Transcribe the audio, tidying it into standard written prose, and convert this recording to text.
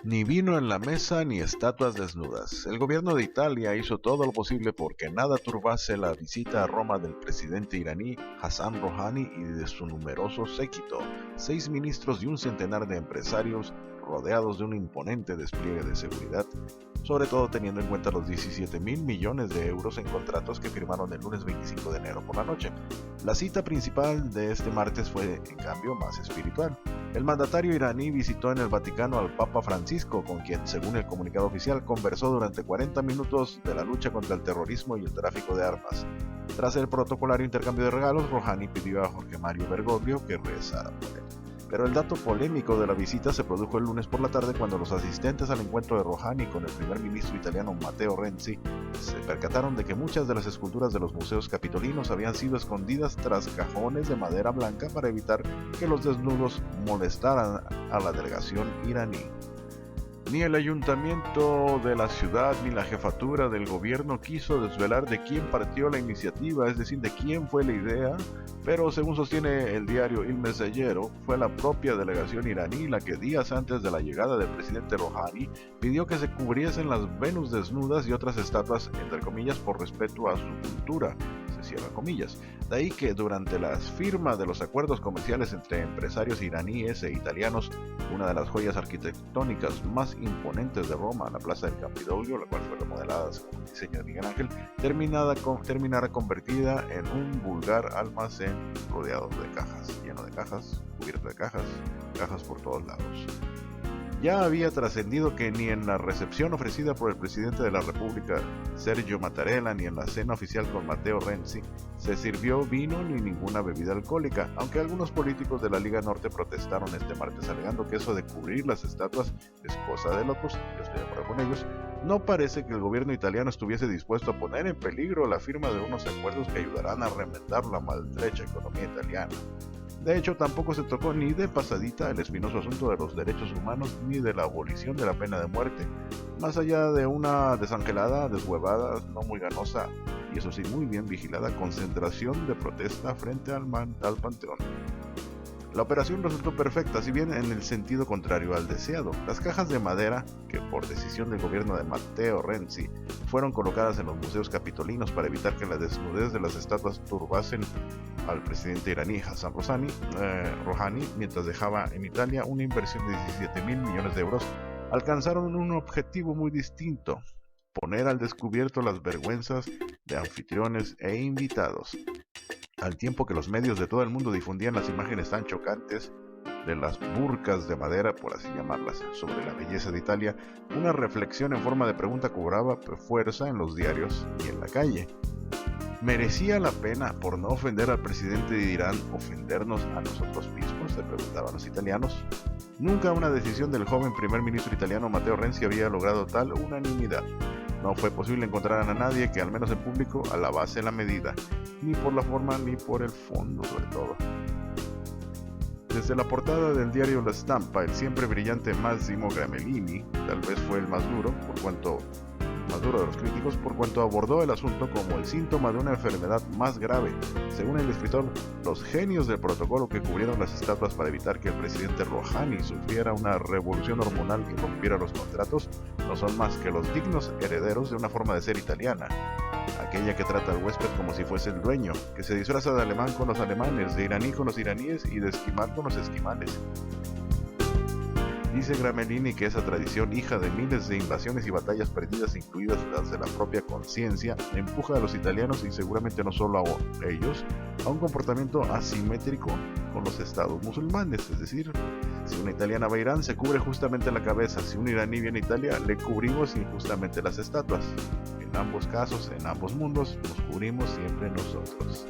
Ni vino en la mesa ni estatuas desnudas. El gobierno de Italia hizo todo lo posible porque nada turbase la visita a Roma del presidente iraní Hassan Rouhani y de su numeroso séquito, 6 ministros y un centenar de empresarios rodeados de un imponente despliegue de seguridad, sobre todo teniendo en cuenta los 17.000 millones de euros en contratos que firmaron el lunes 25 de enero por la noche. La cita principal de este martes fue, en cambio, más espiritual. El mandatario iraní visitó en el Vaticano al Papa Francisco, con quien, según el comunicado oficial, conversó durante 40 minutos de la lucha contra el terrorismo y el tráfico de armas. Tras el protocolario intercambio de regalos, Rouhani pidió a Jorge Mario Bergoglio que rezara por él. Pero el dato polémico de la visita se produjo el lunes por la tarde cuando los asistentes al encuentro de Rouhani con el primer ministro italiano Matteo Renzi se percataron de que muchas de las esculturas de los museos capitolinos habían sido escondidas tras cajones de madera blanca para evitar que los desnudos molestaran a la delegación iraní. Ni el ayuntamiento de la ciudad ni la jefatura del gobierno quiso desvelar de quién partió la iniciativa, es decir, de quién fue la idea, pero según sostiene el diario Il Messaggero, fue la propia delegación iraní la que días antes de la llegada del presidente Rouhani pidió que se cubriesen las Venus desnudas y otras estatuas, entre comillas, por respeto a su cultura. Cierra comillas. De ahí que durante la firma de los acuerdos comerciales entre empresarios iraníes e italianos, una de las joyas arquitectónicas más imponentes de Roma, la Plaza del Campidoglio, la cual fue remodelada según el diseño de Miguel Ángel, terminara convertida en un vulgar almacén rodeado de cajas, lleno de cajas, cubierto de cajas, cajas por todos lados. Ya había trascendido que ni en la recepción ofrecida por el presidente de la República, Sergio Mattarella, ni en la cena oficial con Matteo Renzi, se sirvió vino ni ninguna bebida alcohólica, aunque algunos políticos de la Liga Norte protestaron este martes alegando que eso de cubrir las estatuas es cosa de locos. Yo estoy de acuerdo con ellos. No parece que el gobierno italiano estuviese dispuesto a poner en peligro la firma de unos acuerdos que ayudarán a remendar la maltrecha economía italiana. De hecho, tampoco se tocó ni de pasadita el espinoso asunto de los derechos humanos ni de la abolición de la pena de muerte, más allá de una desangelada, deshuevada, no muy ganosa y eso sí muy bien vigilada concentración de protesta frente al Panteón. La operación resultó perfecta, si bien en el sentido contrario al deseado. Las cajas de madera, que por decisión del gobierno de Matteo Renzi fueron colocadas en los museos capitolinos para evitar que la desnudez de las estatuas turbasen al presidente iraní Hassan Rouhani mientras dejaba en Italia una inversión de 17.000 millones de euros, alcanzaron un objetivo muy distinto: poner al descubierto las vergüenzas de anfitriones e invitados. Al tiempo que los medios de todo el mundo difundían las imágenes tan chocantes de las burcas de madera, por así llamarlas, sobre la belleza de Italia, una reflexión en forma de pregunta cobraba fuerza en los diarios y en la calle. ¿Merecía la pena, por no ofender al presidente de Irán, ofendernos a nosotros mismos?, se preguntaban los italianos. Nunca una decisión del joven primer ministro italiano Matteo Renzi había logrado tal unanimidad. No fue posible encontrar a nadie que, al menos en público, alabase la medida, ni por la forma ni por el fondo, sobre todo. Desde la portada del diario La Stampa, el siempre brillante Massimo Gramellini tal vez fue el más duro de los críticos por cuanto abordó el asunto como el síntoma de una enfermedad más grave. Según el escritor, los genios del protocolo que cubrieron las estatuas para evitar que el presidente Rouhani sufriera una revolución hormonal que rompiera los contratos no son más que los dignos herederos de una forma de ser italiana, aquella que trata al huésped como si fuese el dueño, que se disfraza de alemán con los alemanes, de iraní con los iraníes y de esquimal con los esquimales. Dice Gramellini que esa tradición, hija de miles de invasiones y batallas perdidas, incluidas las de la propia conciencia, empuja a los italianos, y seguramente no solo a ellos, a un comportamiento asimétrico con los estados musulmanes. Es decir, si una italiana va a Irán, se cubre justamente la cabeza; si un iraní viene a Italia, le cubrimos injustamente las estatuas. En ambos casos, en ambos mundos, nos cubrimos siempre nosotros.